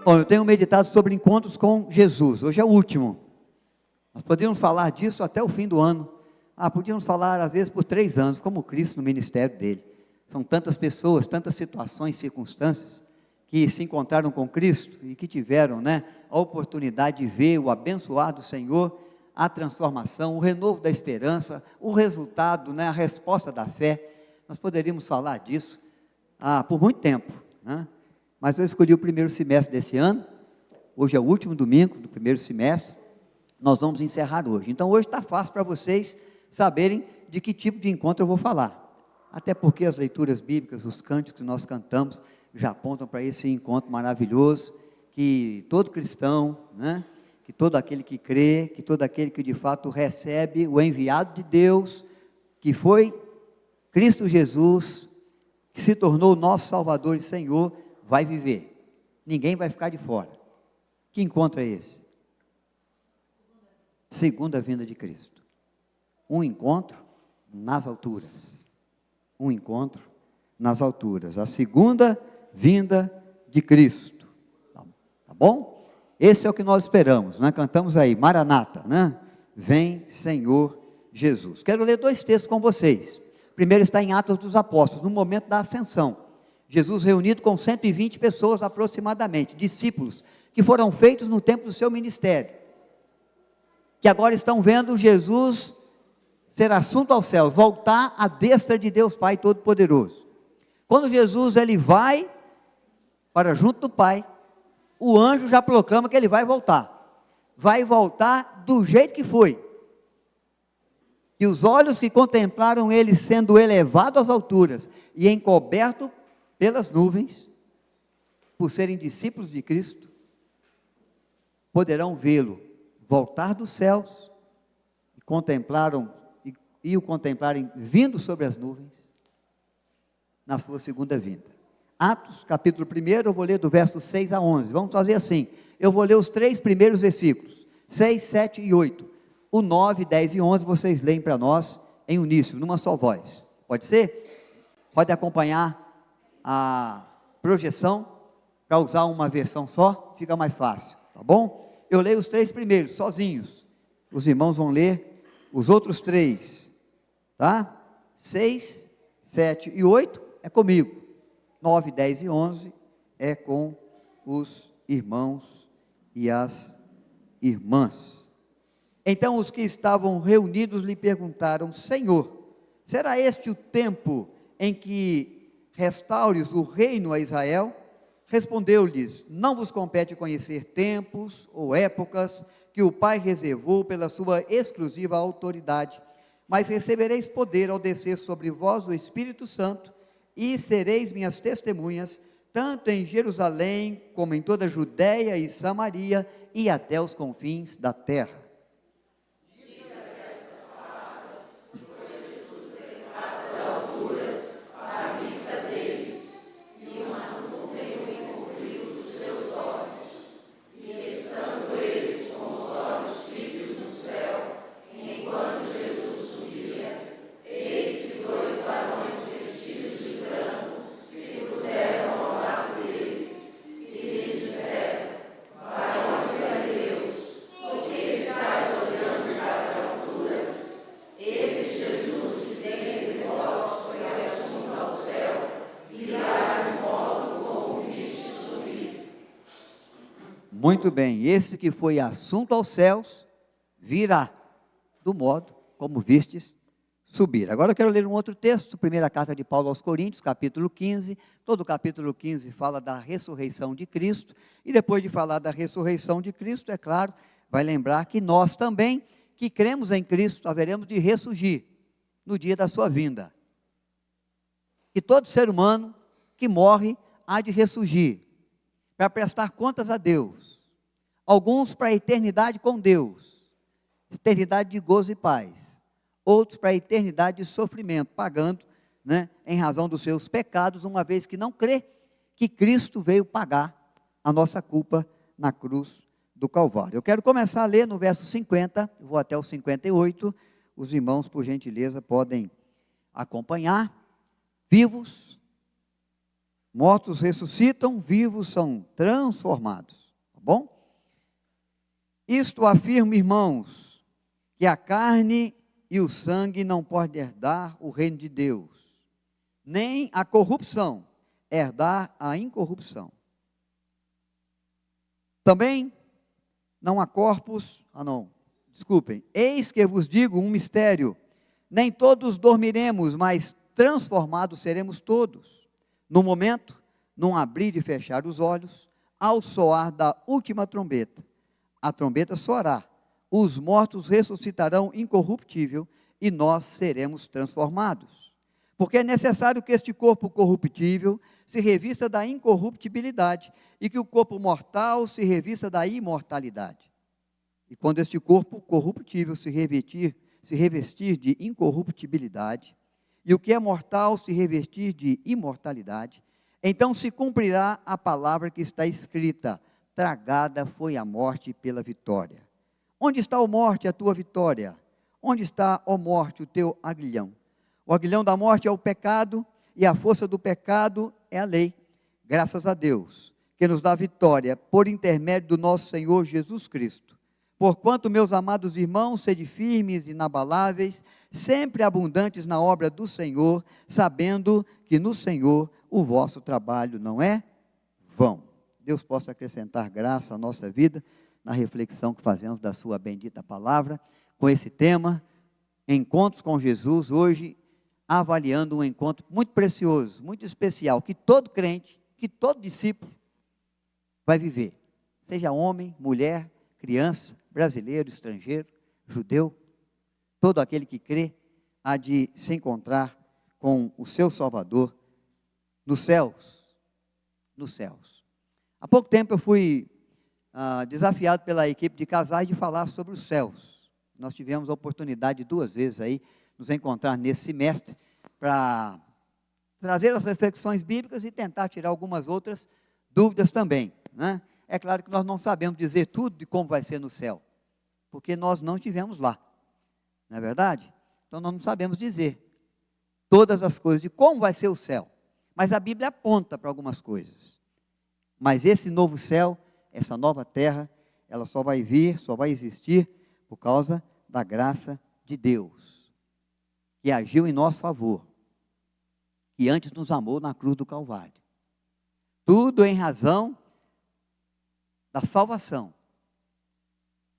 Bom, eu tenho meditado sobre encontros com Jesus. Hoje é o último. Nós podíamos falar disso até o fim do ano. Podíamos falar às vezes por 3 anos, como Cristo no ministério dele. São tantas pessoas, tantas situações, circunstâncias, que se encontraram com Cristo e que tiveram, a oportunidade de ver o abençoar do Senhor, a transformação, o renovo da esperança, o resultado, a resposta da fé. Nós poderíamos falar disso por muito tempo, mas eu escolhi o primeiro semestre desse ano. Hoje é o último domingo do primeiro semestre, nós vamos encerrar hoje. Então hoje está fácil para vocês saberem de que tipo de encontro eu vou falar, até porque as leituras bíblicas, os cânticos que nós cantamos, já apontam para esse encontro maravilhoso, que todo cristão, que todo aquele que crê, que todo aquele que de fato recebe o enviado de Deus, que foi Cristo Jesus, que se tornou nosso Salvador e Senhor, vai viver. Ninguém vai ficar de fora. Que encontro é esse? Segunda vinda de Cristo. Um encontro nas alturas. Um encontro nas alturas. A segunda vinda de Cristo. Tá bom? Esse é o que nós esperamos, Cantamos aí, Maranata, Vem, Senhor Jesus. Quero ler 2 textos com vocês. O primeiro está em Atos dos Apóstolos, no momento da ascensão. Jesus reunido com 120 pessoas aproximadamente, discípulos, que foram feitos no tempo do seu ministério, que agora estão vendo Jesus ser assunto aos céus, voltar à destra de Deus Pai Todo-Poderoso. Quando Jesus ele vai para junto do Pai, o anjo já proclama que ele vai voltar do jeito que foi, e os olhos que contemplaram ele sendo elevado às alturas, e encoberto pelas nuvens, por serem discípulos de Cristo, poderão vê-lo voltar dos céus, e o contemplarem vindo sobre as nuvens, na sua segunda vinda. Atos, capítulo 1, eu vou ler do verso 6 a 11, vamos fazer assim, eu vou ler os 3 primeiros versículos, 6, 7 e 8, o 9, 10 e 11, vocês leem para nós, em uníssono, numa só voz, pode ser? Pode acompanhar a projeção, para usar uma versão só, fica mais fácil, tá bom? Eu leio os 3 primeiros, sozinhos, os irmãos vão ler os outros 3, tá? 6, 7 e 8 é comigo, 9, 10 e 11 é com os irmãos e as irmãs. Então os que estavam reunidos lhe perguntaram: Senhor, será este o tempo em que restaures o reino a Israel? Respondeu-lhes: não vos compete conhecer tempos ou épocas que o Pai reservou pela sua exclusiva autoridade, mas recebereis poder ao descer sobre vós o Espírito Santo, e sereis minhas testemunhas, tanto em Jerusalém, como em toda a Judéia e Samaria, e até os confins da terra. Muito bem, esse que foi assunto aos céus, virá do modo como vistes subir. Agora eu quero ler um outro texto, primeira carta de Paulo aos Coríntios, capítulo 15, todo o capítulo 15 fala da ressurreição de Cristo, e depois de falar da ressurreição de Cristo, é claro, vai lembrar que nós também, que cremos em Cristo, haveremos de ressurgir no dia da sua vinda. E todo ser humano que morre há de ressurgir, para prestar contas a Deus, alguns para a eternidade com Deus, eternidade de gozo e paz, outros para a eternidade de sofrimento, pagando, em razão dos seus pecados, uma vez que não crê que Cristo veio pagar a nossa culpa na cruz do Calvário. Eu quero começar a ler no verso 50, vou até o 58, os irmãos, por gentileza, podem acompanhar. Vivos, Mortos ressuscitam, vivos são transformados. Tá bom? Isto afirma, irmãos, que a carne e o sangue não podem herdar o reino de Deus, nem a corrupção herdar a incorrupção. Também não há corpos, eis que vos digo um mistério, nem todos dormiremos, mas transformados seremos todos, no momento, num abrir e fechar os olhos, ao soar da última trombeta. A trombeta soará, os mortos ressuscitarão incorruptível e nós seremos transformados. Porque é necessário que este corpo corruptível se revista da incorruptibilidade e que o corpo mortal se revista da imortalidade. E quando este corpo corruptível se revestir de incorruptibilidade, e o que é mortal se revestir de imortalidade, então se cumprirá a palavra que está escrita: tragada foi a morte pela vitória. Onde está, ó morte, a tua vitória? Onde está, ó morte, o teu aguilhão? O aguilhão da morte é o pecado, e a força do pecado é a lei. Graças a Deus, que nos dá vitória por intermédio do nosso Senhor Jesus Cristo. Porquanto, meus amados irmãos, sede firmes e inabaláveis, sempre abundantes na obra do Senhor, sabendo que no Senhor o vosso trabalho não é vão. Deus possa acrescentar graça à nossa vida, na reflexão que fazemos da sua bendita palavra, com esse tema, Encontros com Jesus, hoje, avaliando um encontro muito precioso, muito especial, que todo crente, que todo discípulo vai viver, seja homem, mulher, criança, brasileiro, estrangeiro, judeu, todo aquele que crê, há de se encontrar com o seu Salvador nos céus, nos céus. Há pouco tempo eu fui desafiado pela equipe de casais de falar sobre os céus. Nós tivemos a oportunidade 2 vezes aí, nos encontrar nesse semestre, para trazer as reflexões bíblicas e tentar tirar algumas outras dúvidas também, né? É claro que nós não sabemos dizer tudo de como vai ser no céu, porque nós não estivemos lá, não é verdade? Então nós não sabemos dizer todas as coisas de como vai ser o céu, mas a Bíblia aponta para algumas coisas. Mas esse novo céu, essa nova terra, ela só vai vir, só vai existir por causa da graça de Deus, que agiu em nosso favor, que antes nos amou na cruz do Calvário. Tudo em razão da salvação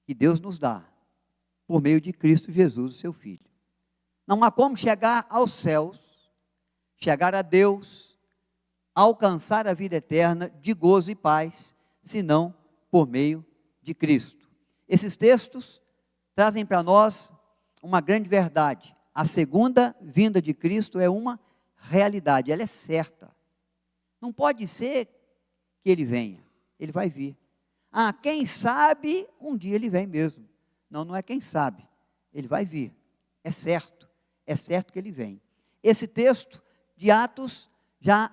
que Deus nos dá, por meio de Cristo Jesus, o seu Filho. Não há como chegar aos céus, chegar a Deus, alcançar a vida eterna de gozo e paz, senão por meio de Cristo. Esses textos trazem para nós uma grande verdade. A segunda vinda de Cristo é uma realidade, ela é certa. Não pode ser que ele venha, ele vai vir. Quem sabe, um dia ele vem mesmo. Não, não é quem sabe, ele vai vir, é certo que ele vem. Esse texto de Atos já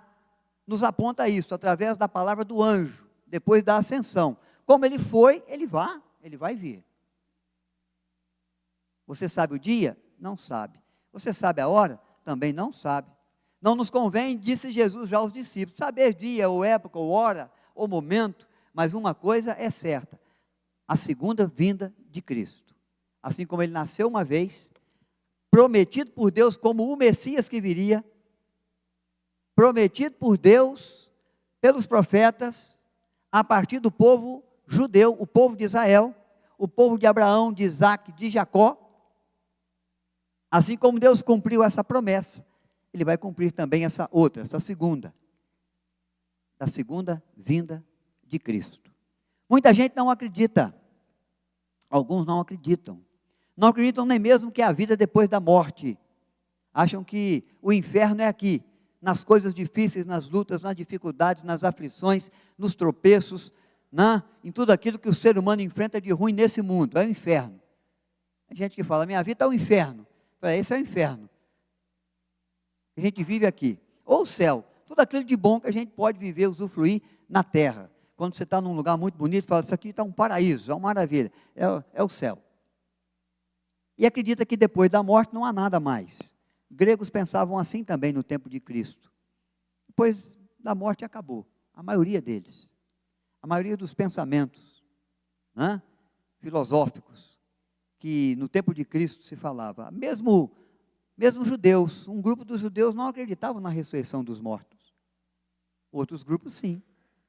nos aponta isso, através da palavra do anjo, depois da ascensão. Como ele foi, ele vai vir. Você sabe o dia? Não sabe. Você sabe a hora? Também não sabe. Não nos convém, disse Jesus já aos discípulos, saber dia, ou época, ou hora, ou momento, mas uma coisa é certa, a segunda vinda de Cristo. Assim como ele nasceu uma vez, prometido por Deus como o Messias que viria, prometido por Deus, pelos profetas, a partir do povo judeu, o povo de Israel, o povo de Abraão, de Isaac, de Jacó. Assim como Deus cumpriu essa promessa, ele vai cumprir também essa outra, essa segunda, da segunda vinda de Cristo. Muita gente não acredita, alguns não acreditam nem mesmo que há vida depois da morte, acham que o inferno é aqui, nas coisas difíceis, nas lutas, nas dificuldades, nas aflições, nos tropeços, em tudo aquilo que o ser humano enfrenta de ruim nesse mundo, é o inferno. Tem gente que fala, minha vida é o inferno, esse é o inferno, que a gente vive aqui, ou o céu, tudo aquilo de bom que a gente pode viver, usufruir na terra. Quando você está num lugar muito bonito, fala, isso aqui está um paraíso, é uma maravilha, é o céu. E acredita que depois da morte não há nada mais. Gregos pensavam assim também no tempo de Cristo. Depois da morte acabou. A maioria deles. A maioria dos pensamentos, né, filosóficos, que no tempo de Cristo se falava. Mesmo judeus, um grupo dos judeus não acreditavam na ressurreição dos mortos. Outros grupos sim,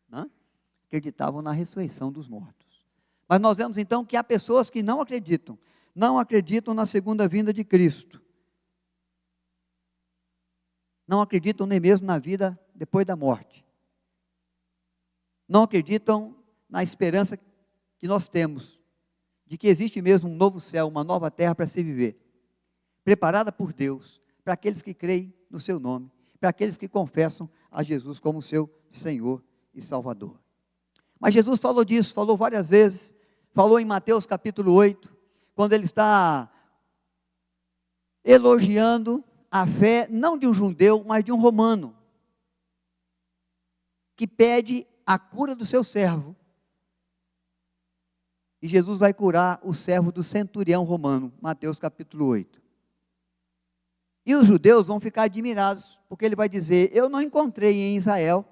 né, acreditavam na ressurreição dos mortos. Mas nós vemos então que há pessoas que não acreditam na segunda vinda de Cristo. Não acreditam nem mesmo na vida depois da morte. Não acreditam na esperança que nós temos, de que existe mesmo um novo céu, uma nova terra para se viver, preparada por Deus, para aqueles que creem no seu nome, para aqueles que confessam a Jesus como seu Senhor e Salvador. Mas Jesus falou disso, falou várias vezes, falou em Mateus capítulo 8, quando ele está elogiando a fé, não de um judeu, mas de um romano, que pede a cura do seu servo. E Jesus vai curar o servo do centurião romano, Mateus capítulo 8. E os judeus vão ficar admirados, porque ele vai dizer: eu não encontrei em Israel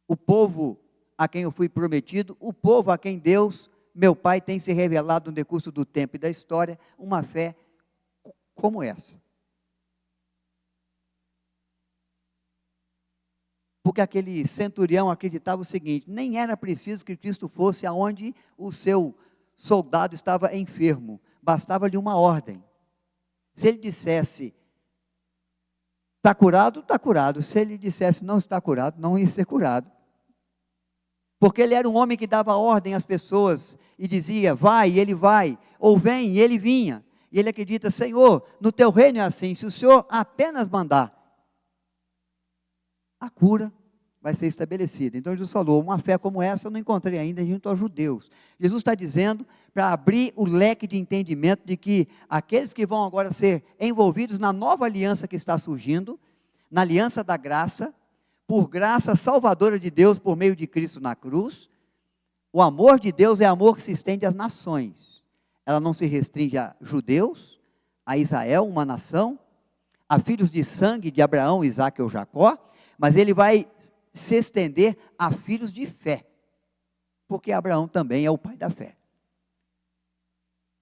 o povo a quem eu fui prometido, o povo a quem Deus, meu Pai, tem se revelado no decurso do tempo e da história, uma fé como essa. Porque aquele centurião acreditava o seguinte: nem era preciso que Cristo fosse aonde o seu soldado estava enfermo, bastava-lhe uma ordem. Se ele dissesse, está curado, está curado. Se ele dissesse, não está curado, não ia ser curado. Porque ele era um homem que dava ordem às pessoas, e dizia, vai, e ele vai, ou vem, e ele vinha. E ele acredita: Senhor, no teu reino é assim, se o Senhor apenas mandar, a cura vai ser estabelecida. Então Jesus falou: uma fé como essa eu não encontrei ainda junto aos judeus. Jesus está dizendo para abrir o leque de entendimento de que aqueles que vão agora ser envolvidos na nova aliança que está surgindo, na aliança da graça, por graça salvadora de Deus por meio de Cristo na cruz, o amor de Deus é amor que se estende às nações. Ela não se restringe a judeus, a Israel, uma nação, a filhos de sangue de Abraão, Isaque ou Jacó, mas ele vai se estender a filhos de fé, porque Abraão também é o pai da fé.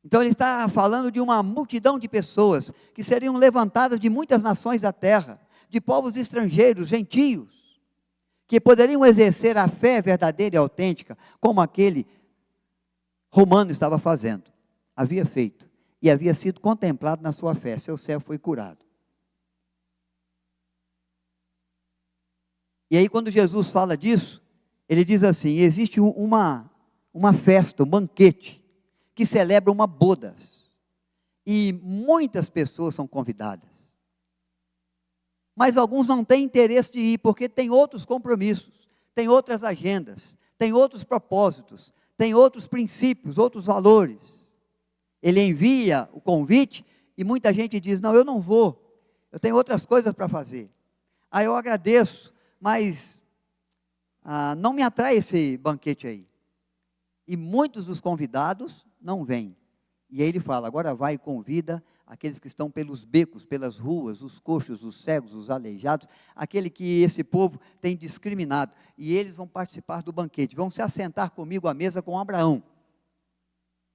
Então ele está falando de uma multidão de pessoas que seriam levantadas de muitas nações da terra, de povos estrangeiros, gentios, que poderiam exercer a fé verdadeira e autêntica, como aquele romano estava fazendo, havia feito, e havia sido contemplado na sua fé, seu servo foi curado. E aí quando Jesus fala disso, ele diz assim: existe uma festa, um banquete, que celebra uma bodas, e muitas pessoas são convidadas, mas alguns não têm interesse de ir, porque tem outros compromissos, tem outras agendas, tem outros propósitos, tem outros princípios, outros valores. Ele envia o convite, e muita gente diz: não, eu não vou, eu tenho outras coisas para fazer. Ah, eu agradeço, mas não me atrai esse banquete aí. E muitos dos convidados não vêm. E aí ele fala: agora vai e convida aqueles que estão pelos becos, pelas ruas, os coxos, os cegos, os aleijados, aquele que esse povo tem discriminado. E eles vão participar do banquete, vão se assentar comigo à mesa com Abraão,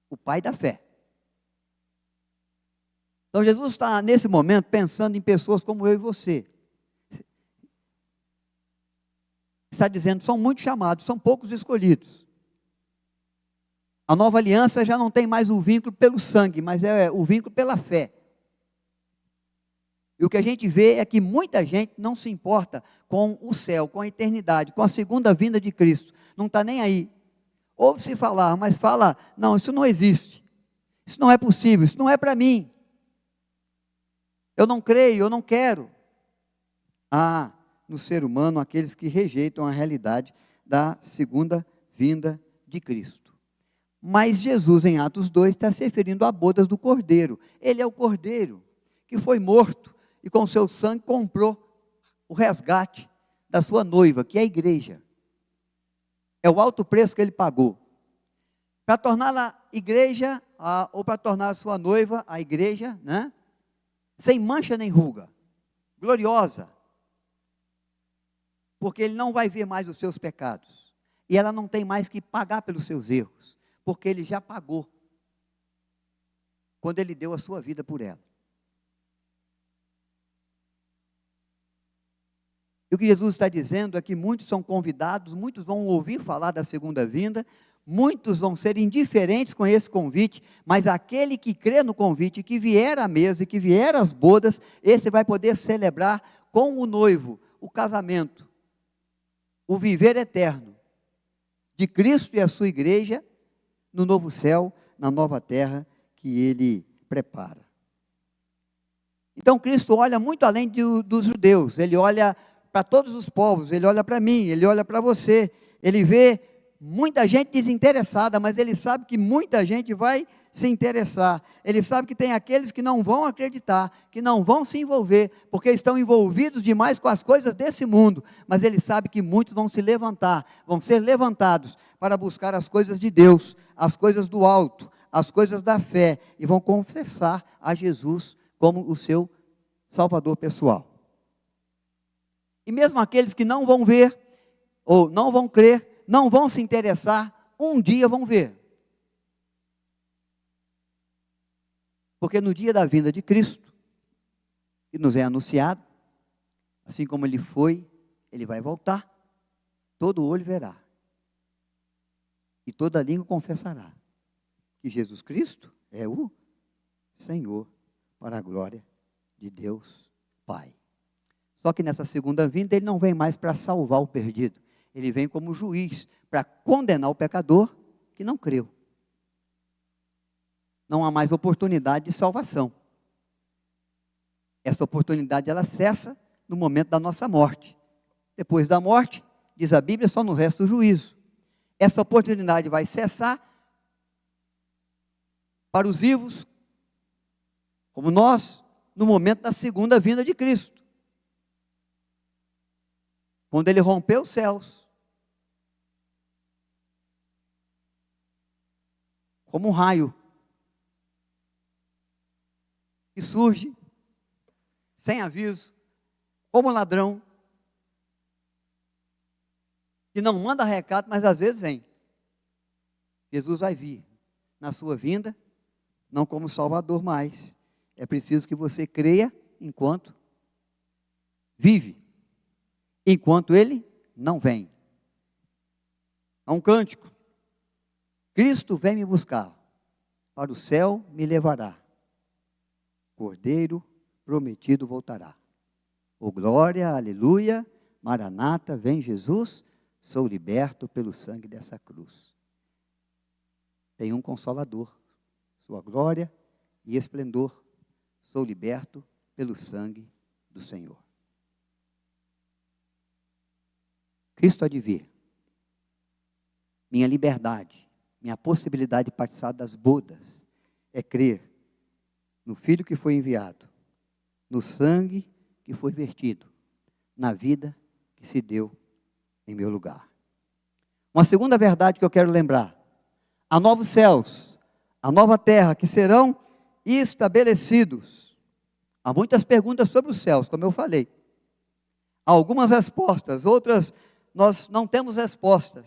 o pai da fé. Então Jesus está nesse momento pensando em pessoas como eu e você. Está dizendo: são muitos chamados, são poucos escolhidos. A nova aliança já não tem mais o vínculo pelo sangue, mas é o vínculo pela fé. E o que a gente vê é que muita gente não se importa com o céu, com a eternidade, com a segunda vinda de Cristo. Não está nem aí. Ouve-se falar, mas fala: não, isso não existe. Isso não é possível, isso não é para mim. Eu não creio, eu não quero. No ser humano, aqueles que rejeitam a realidade da segunda vinda de Cristo. Mas Jesus, em Atos 2, está se referindo a bodas do Cordeiro. Ele é o Cordeiro que foi morto e com seu sangue comprou o resgate da sua noiva, que é a igreja. É o alto preço que ele pagou. Para torná-la igreja, ou para tornar a sua noiva, a igreja, né, sem mancha nem ruga, gloriosa. porque ele não vai ver mais os seus pecados. E ela não tem mais que pagar pelos seus erros, porque ele já pagou, quando ele deu a sua vida por ela. E o que Jesus está dizendo é que muitos são convidados, muitos vão ouvir falar da segunda vinda, muitos vão ser indiferentes com esse convite, mas aquele que crê no convite, que vier à mesa e que vier às bodas, esse vai poder celebrar com o noivo o casamento, o viver eterno de Cristo e a sua igreja no novo céu, na nova terra que ele prepara. Então Cristo olha muito além dos judeus, ele olha para todos os povos, ele olha para mim, ele olha para você, ele vê muita gente desinteressada, mas ele sabe que muita gente vai se interessar, ele sabe que tem aqueles que não vão acreditar, que não vão se envolver, porque estão envolvidos demais com as coisas desse mundo, mas ele sabe que muitos vão se levantar, vão ser levantados para buscar as coisas de Deus, as coisas do alto, as coisas da fé, e vão confessar a Jesus como o seu Salvador pessoal. E mesmo aqueles que não vão ver, ou não vão crer, não vão se interessar, um dia vão ver. Porque no dia da vinda de Cristo, que nos é anunciado, assim como ele foi, ele vai voltar, todo olho verá, e toda língua confessará, que Jesus Cristo é o Senhor, para a glória de Deus Pai. Só que nessa segunda vinda, ele não vem mais para salvar o perdido. Ele vem como juiz para condenar o pecador que não creu. Não há mais oportunidade de salvação. Essa oportunidade, ela cessa no momento da nossa morte. Depois da morte, diz a Bíblia, só no resto do juízo. Essa oportunidade vai cessar para os vivos, como nós, no momento da segunda vinda de Cristo. Quando ele rompeu os céus, como um raio, que surge, sem aviso, como um ladrão, que não manda recado, mas às vezes vem. Jesus vai vir na sua vinda, não como Salvador mais. É preciso que você creia enquanto vive, enquanto ele não vem. Há um cântico: Cristo vem me buscar, para o céu me levará, Cordeiro prometido voltará. Oh glória, aleluia, Maranata, vem Jesus, sou liberto pelo sangue dessa cruz. Tem um Consolador, sua glória e esplendor, sou liberto pelo sangue do Senhor. Cristo há de vir. Minha liberdade, minha possibilidade de participar das bodas, é crer no Filho que foi enviado, no sangue que foi vertido, na vida que se deu em meu lugar. Uma segunda verdade que eu quero lembrar: há novos céus, a nova terra que serão estabelecidos. Há muitas perguntas sobre os céus, como eu falei. Há algumas respostas, outras nós não temos respostas.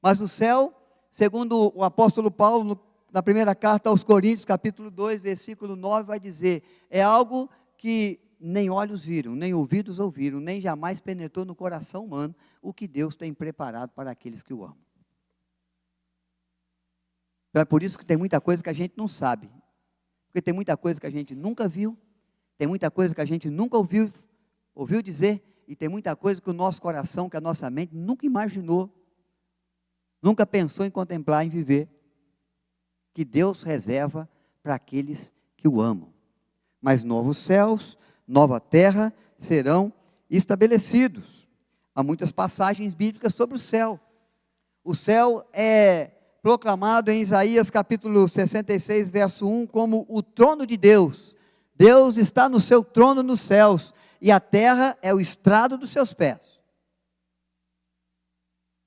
Mas o céu, segundo o apóstolo Paulo, na primeira carta aos Coríntios, capítulo 2, versículo 9, vai dizer: é algo que nem olhos viram, nem ouvidos ouviram, nem jamais penetrou no coração humano o que Deus tem preparado para aqueles que o amam. Então é por isso que tem muita coisa que a gente não sabe, porque tem muita coisa que a gente nunca viu, tem muita coisa que a gente nunca ouviu dizer, e tem muita coisa que o nosso coração, que a nossa mente nunca imaginou, nunca pensou em contemplar, em viver, que Deus reserva para aqueles que o amam. Mas novos céus, nova terra serão estabelecidos. Há muitas passagens bíblicas sobre o céu. O céu é proclamado em Isaías capítulo 66, verso 1, como o trono de Deus. Deus está no seu trono nos céus, e a terra é o estrado dos seus pés.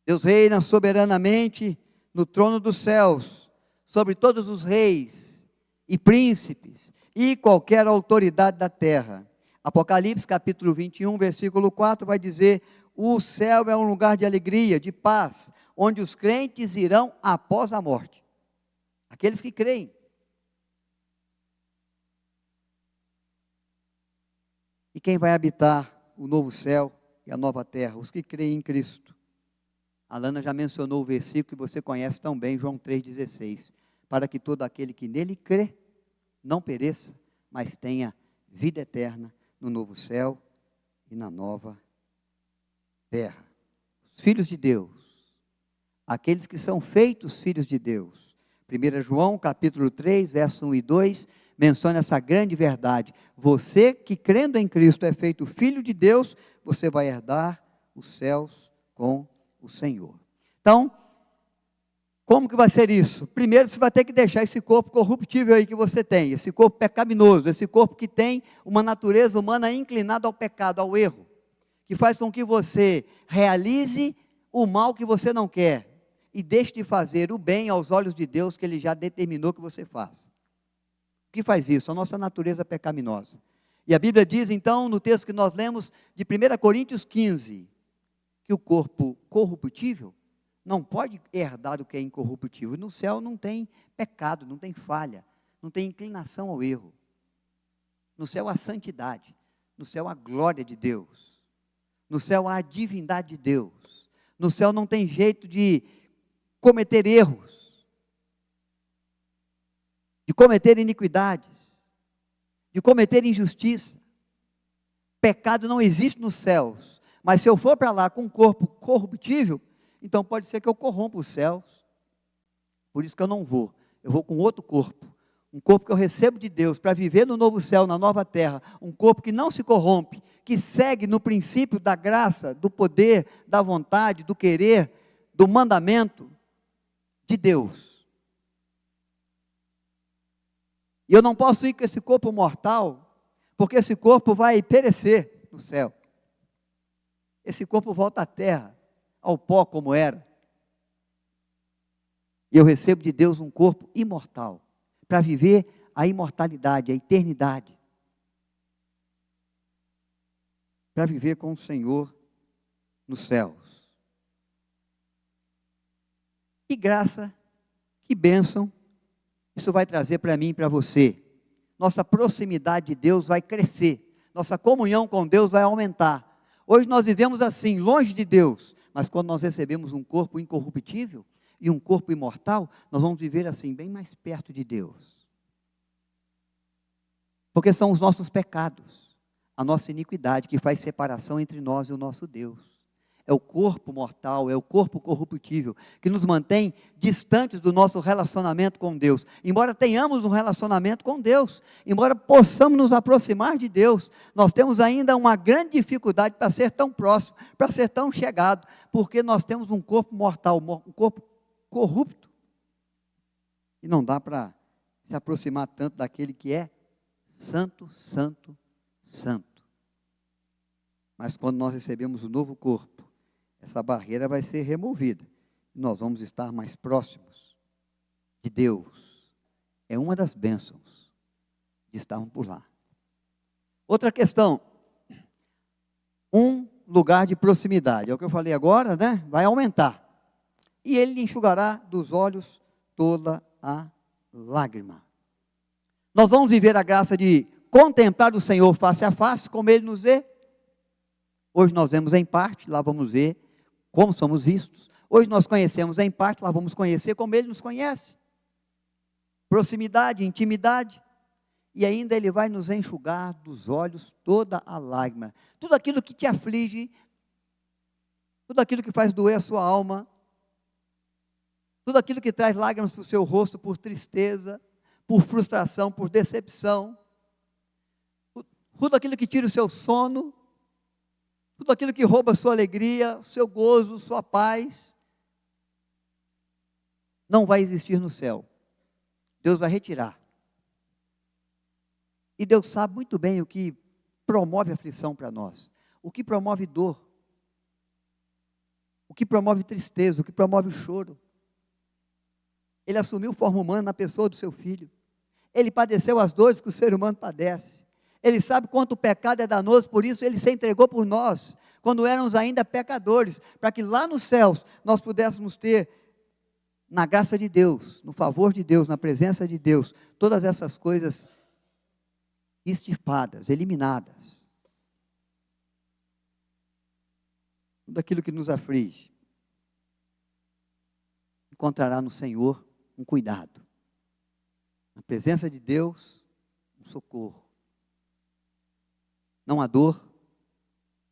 Deus reina soberanamente no trono dos céus, sobre todos os reis e príncipes, e qualquer autoridade da terra. Apocalipse capítulo 21, versículo 4, vai dizer: o céu é um lugar de alegria, de paz, onde os crentes irão após a morte. Aqueles que creem. E quem vai habitar o novo céu e a nova terra? Os que creem em Cristo. A Lana já mencionou o versículo que você conhece tão bem, João 3,16. Para que todo aquele que nele crê, não pereça, mas tenha vida eterna no novo céu e na nova terra. Os filhos de Deus, aqueles que são feitos filhos de Deus. 1 João capítulo 3, verso 1 e 2, menciona essa grande verdade. Você que crendo em Cristo é feito filho de Deus, você vai herdar os céus com o Senhor. Então, como que vai ser isso? Primeiro, você vai ter que deixar esse corpo corruptível aí que você tem, esse corpo pecaminoso, esse corpo que tem uma natureza humana inclinada ao pecado, ao erro, que faz com que você realize o mal que você não quer e deixe de fazer o bem aos olhos de Deus que Ele já determinou que você faça. O que faz isso? A nossa natureza pecaminosa. E a Bíblia diz então, no texto que nós lemos de 1 Coríntios 15, que o corpo corruptível não pode herdar o que é incorruptível. No céu não tem pecado, não tem falha, não tem inclinação ao erro. No céu há santidade, no céu há glória de Deus, no céu há a divindade de Deus, no céu não tem jeito de cometer erros, de cometer iniquidades, de cometer injustiça. Pecado não existe nos céus, mas se eu for para lá com um corpo corruptível, então pode ser que eu corrompa os céus. Por isso que eu não vou. Eu vou com outro corpo. Um corpo que eu recebo de Deus para viver no novo céu, na nova terra. Um corpo que não se corrompe, que segue no princípio da graça, do poder, da vontade, do querer, do mandamento de Deus. E eu não posso ir com esse corpo mortal, porque esse corpo vai perecer no céu. Esse corpo volta à terra, ao pó como era. E eu recebo de Deus um corpo imortal, para viver a imortalidade, a eternidade. Para viver com o Senhor nos céus. Que graça, que bênção, isso vai trazer para mim e para você. Nossa proximidade de Deus vai crescer, nossa comunhão com Deus vai aumentar. Hoje nós vivemos assim, longe de Deus, mas quando nós recebemos um corpo incorruptível e um corpo imortal, nós vamos viver assim, bem mais perto de Deus. Porque são os nossos pecados, a nossa iniquidade, que faz separação entre nós e o nosso Deus. É o corpo mortal, é o corpo corruptível, que nos mantém distantes do nosso relacionamento com Deus. Embora tenhamos um relacionamento com Deus, embora possamos nos aproximar de Deus, nós temos ainda uma grande dificuldade para ser tão próximo, para ser tão chegado, porque nós temos um corpo mortal, um corpo corrupto, e não dá para se aproximar tanto daquele que é santo, santo, santo. Mas quando nós recebemos o novo corpo, essa barreira vai ser removida. Nós vamos estar mais próximos de Deus. É uma das bênçãos de estarmos por lá. Outra questão. Um lugar de proximidade. É o que eu falei agora, né? Vai aumentar. E Ele lhe enxugará dos olhos toda a lágrima. Nós vamos viver a graça de contemplar o Senhor face a face, como Ele nos vê. Hoje nós vemos em parte, lá vamos ver como somos vistos. Hoje nós conhecemos em parte, lá vamos conhecer como Ele nos conhece. Proximidade, intimidade. E ainda Ele vai nos enxugar dos olhos toda a lágrima. Tudo aquilo que te aflige, tudo aquilo que faz doer a sua alma, tudo aquilo que traz lágrimas para o seu rosto por tristeza, por frustração, por decepção, tudo aquilo que tira o seu sono, tudo aquilo que rouba a sua alegria, o seu gozo, sua paz, não vai existir no céu. Deus vai retirar. E Deus sabe muito bem o que promove aflição para nós, o que promove dor, o que promove tristeza, o que promove choro. Ele assumiu forma humana na pessoa do seu filho. Ele padeceu as dores que o ser humano padece. Ele sabe quanto o pecado é danoso, por isso Ele se entregou por nós, quando éramos ainda pecadores, para que lá nos céus nós pudéssemos ter, na graça de Deus, no favor de Deus, na presença de Deus, todas essas coisas extirpadas, eliminadas. Tudo aquilo que nos aflige, encontrará no Senhor um cuidado. Na presença de Deus, um socorro. Não há dor,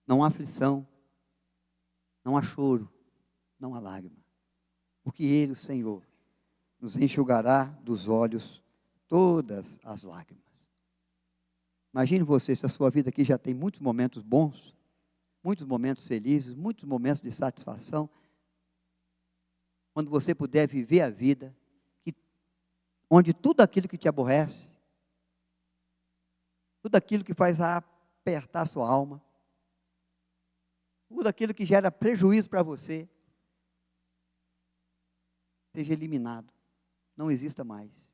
não há aflição, não há choro, não há lágrima. Porque Ele, o Senhor, nos enxugará dos olhos todas as lágrimas. Imagine você, se a sua vida aqui já tem muitos momentos bons, muitos momentos felizes, muitos momentos de satisfação, quando você puder viver a vida, onde tudo aquilo que te aborrece, tudo aquilo que faz apertar a sua alma, tudo aquilo que gera prejuízo para você, seja eliminado, não exista mais.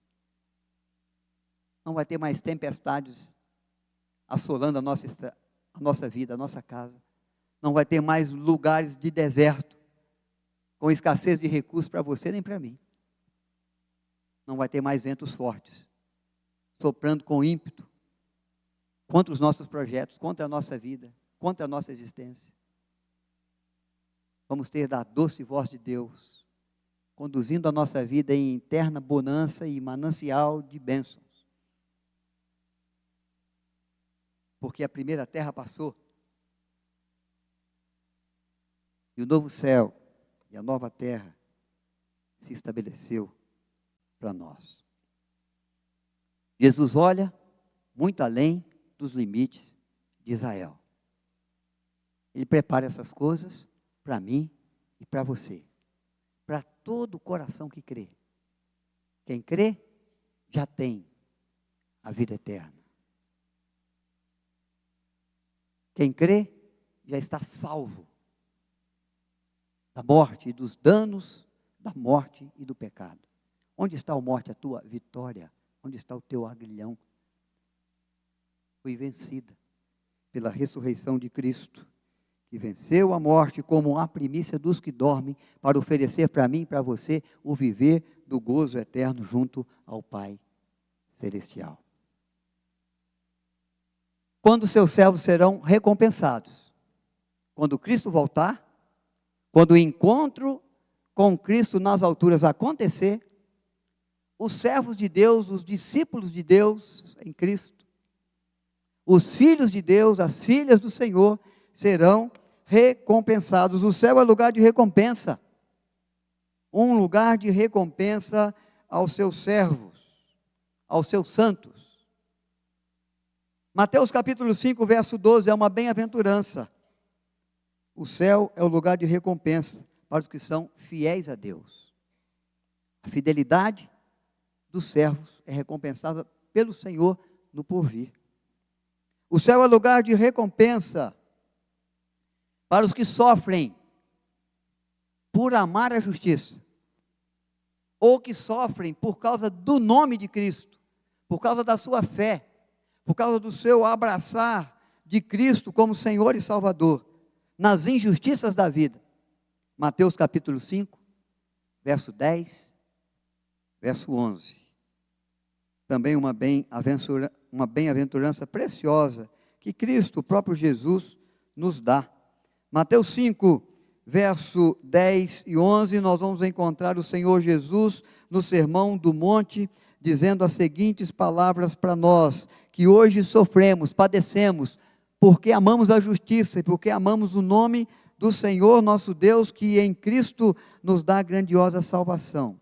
Não vai ter mais tempestades assolando a nossa vida, a nossa casa. Não vai ter mais lugares de deserto, com escassez de recursos para você nem para mim. Não vai ter mais ventos fortes, soprando com ímpeto, contra os nossos projetos, contra a nossa vida, contra a nossa existência. Vamos ter da doce voz de Deus, conduzindo a nossa vida em eterna bonança e manancial de bênçãos. Porque a primeira terra passou, e o novo céu e a nova terra se estabeleceu para nós. Jesus olha muito além dos limites de Israel. Ele prepara essas coisas para mim e para você, para todo o coração que crê. Quem crê já tem a vida eterna. Quem crê já está salvo da morte e dos danos da morte e do pecado. Onde está, ó morte, a tua vitória? Onde está o teu aguilhão? Foi vencida pela ressurreição de Cristo, que venceu a morte como a primícia dos que dormem, para oferecer para mim e para você o viver do gozo eterno junto ao Pai Celestial. Quando seus servos serão recompensados? Quando Cristo voltar, quando o encontro com Cristo nas alturas acontecer, os servos de Deus, os discípulos de Deus em Cristo, os filhos de Deus, as filhas do Senhor, serão recompensados. O céu é lugar de recompensa, um lugar de recompensa aos seus servos, aos seus santos. Mateus capítulo 5, verso 12, é uma bem-aventurança. O céu é o lugar de recompensa para os que são fiéis a Deus. A fidelidade dos servos é recompensada pelo Senhor no porvir. O céu é lugar de recompensa para os que sofrem por amar a justiça, ou que sofrem por causa do nome de Cristo, por causa da sua fé, por causa do seu abraçar de Cristo como Senhor e Salvador, nas injustiças da vida. Mateus capítulo 5, verso 10, verso 11. Também uma bem-aventurança preciosa que Cristo, o próprio Jesus, nos dá. Mateus 5, verso 10 e 11, nós vamos encontrar o Senhor Jesus no Sermão do Monte, dizendo as seguintes palavras para nós, que hoje sofremos, padecemos, porque amamos a justiça e porque amamos o nome do Senhor nosso Deus, que em Cristo nos dá grandiosa salvação.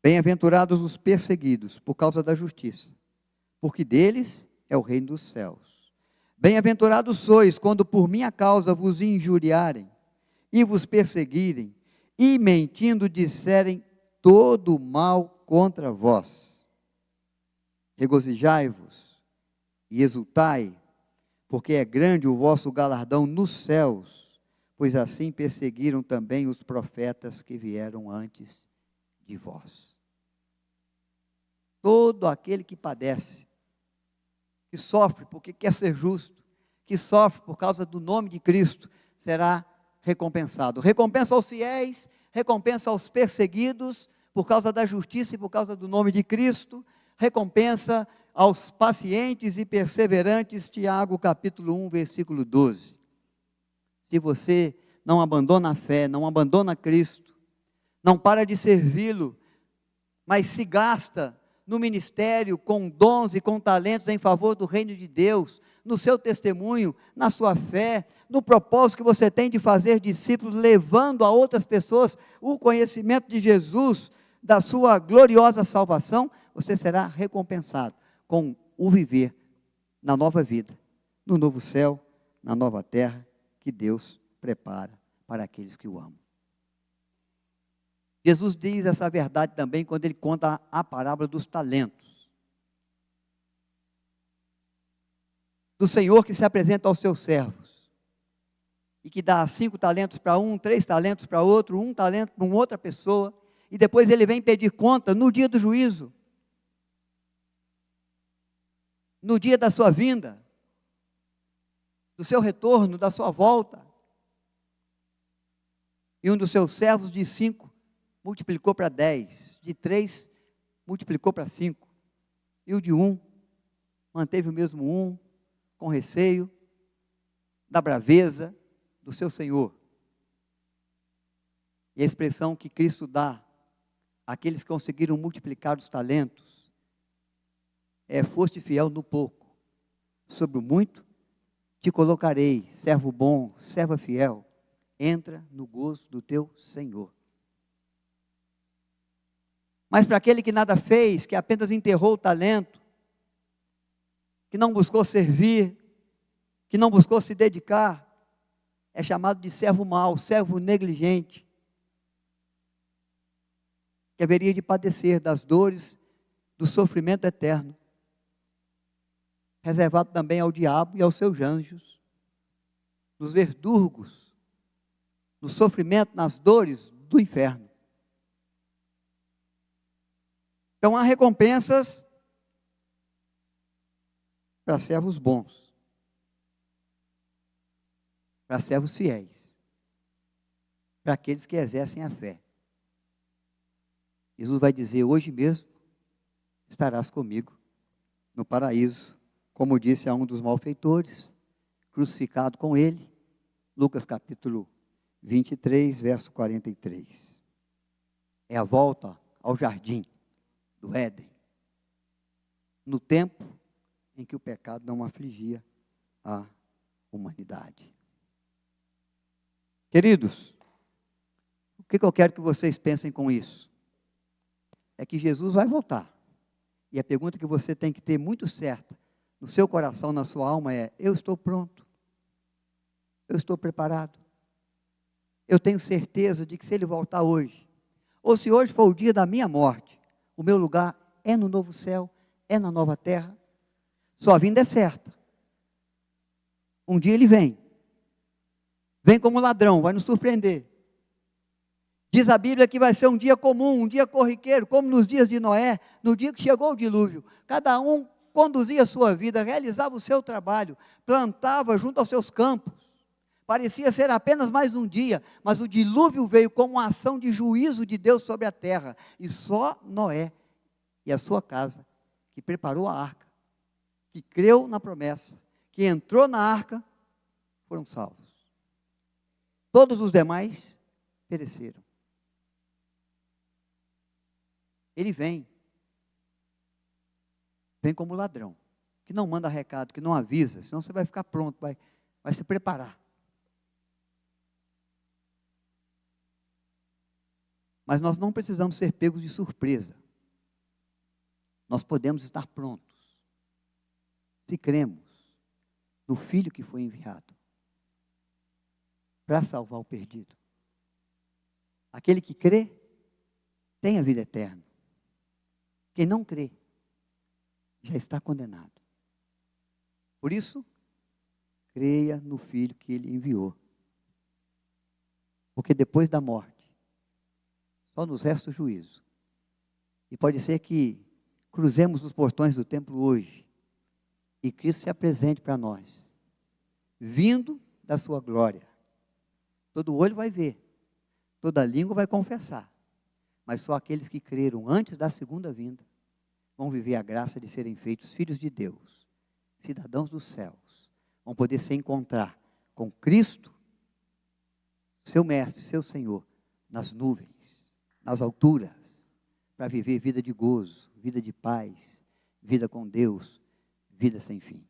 Bem-aventurados os perseguidos por causa da justiça, porque deles é o reino dos céus. Bem-aventurados sois quando por minha causa vos injuriarem e vos perseguirem e mentindo disserem todo o mal contra vós. Regozijai-vos e exultai, porque é grande o vosso galardão nos céus, pois assim perseguiram também os profetas que vieram antes de vós. todo aquele que padece, que sofre porque quer ser justo, que sofre por causa do nome de Cristo, será recompensado. Recompensa aos fiéis, recompensa aos perseguidos, por causa da justiça e por causa do nome de Cristo, recompensa aos pacientes e perseverantes, Tiago capítulo 1, versículo 12. Se você não abandona a fé, não abandona Cristo, não para de servi-lo, mas se gasta no ministério com dons e com talentos em favor do reino de Deus, no seu testemunho, na sua fé, no propósito que você tem de fazer discípulos, levando a outras pessoas o conhecimento de Jesus, da sua gloriosa salvação, você será recompensado com o viver na nova vida, no novo céu, na nova terra, que Deus prepara para aqueles que o amam. Jesus diz essa verdade também quando ele conta a parábola dos talentos. Do Senhor que se apresenta aos seus servos e que dá 5 talentos para um, 3 talentos para outro, 1 talento para uma outra pessoa, e depois ele vem pedir conta no dia do juízo, no dia da sua vinda, do seu retorno, da sua volta. E um dos seus servos de 5 multiplicou para 10, de 3 multiplicou para 5, e o de 1 manteve o mesmo 1, com receio da braveza do seu Senhor. E a expressão que Cristo dá àqueles que conseguiram multiplicar os talentos é: foste fiel no pouco, sobre o muito te colocarei, servo bom, serva fiel, entra no gozo do teu Senhor. Mas para aquele que nada fez, que apenas enterrou o talento, que não buscou servir, que não buscou se dedicar, é chamado de servo mau, servo negligente, que haveria de padecer das dores, do sofrimento eterno, reservado também ao diabo e aos seus anjos, nos verdurgos, no sofrimento, nas dores do inferno. Então há recompensas para servos bons, para servos fiéis, para aqueles que exercem a fé. Jesus vai dizer: hoje mesmo estarás comigo no paraíso, como disse a um dos malfeitores, crucificado com ele, Lucas capítulo 23, verso 43. É a volta ao jardim do Éden, no tempo em que o pecado não afligia a humanidade. Queridos, o que eu quero que vocês pensem com isso? É que Jesus vai voltar. E a pergunta que você tem que ter muito certa no seu coração, na sua alma é: eu estou pronto? Eu estou preparado? Eu tenho certeza de que se ele voltar hoje, ou se hoje for o dia da minha morte, o meu lugar é no novo céu, é na nova terra. Sua vinda é certa. Um dia ele vem. Vem como ladrão, vai nos surpreender. Diz a Bíblia que vai ser um dia comum, um dia corriqueiro, como nos dias de Noé, no dia que chegou o dilúvio. Cada um conduzia a sua vida, realizava o seu trabalho, plantava junto aos seus campos. Parecia ser apenas mais um dia, mas o dilúvio veio como uma ação de juízo de Deus sobre a terra. E só Noé e a sua casa, que preparou a arca, que creu na promessa, que entrou na arca, foram salvos. Todos os demais pereceram. Ele vem como ladrão, que não manda recado, que não avisa, senão você vai ficar pronto, vai se preparar. Mas nós não precisamos ser pegos de surpresa. Nós podemos estar prontos, se cremos no Filho que foi enviado para salvar o perdido. Aquele que crê, tem a vida eterna. Quem não crê, já está condenado. Por isso, creia no Filho que ele enviou. Porque depois da morte, só nos resta o juízo. E pode ser que, cruzemos os portões do templo hoje e Cristo se apresente para nós, vindo da sua glória. Todo olho vai ver, toda língua vai confessar, mas só aqueles que creram antes da segunda vinda vão viver a graça de serem feitos filhos de Deus, cidadãos dos céus, vão poder se encontrar com Cristo, seu Mestre, seu Senhor, nas nuvens, nas alturas, para viver vida de gozo, vida de paz, vida com Deus, vida sem fim.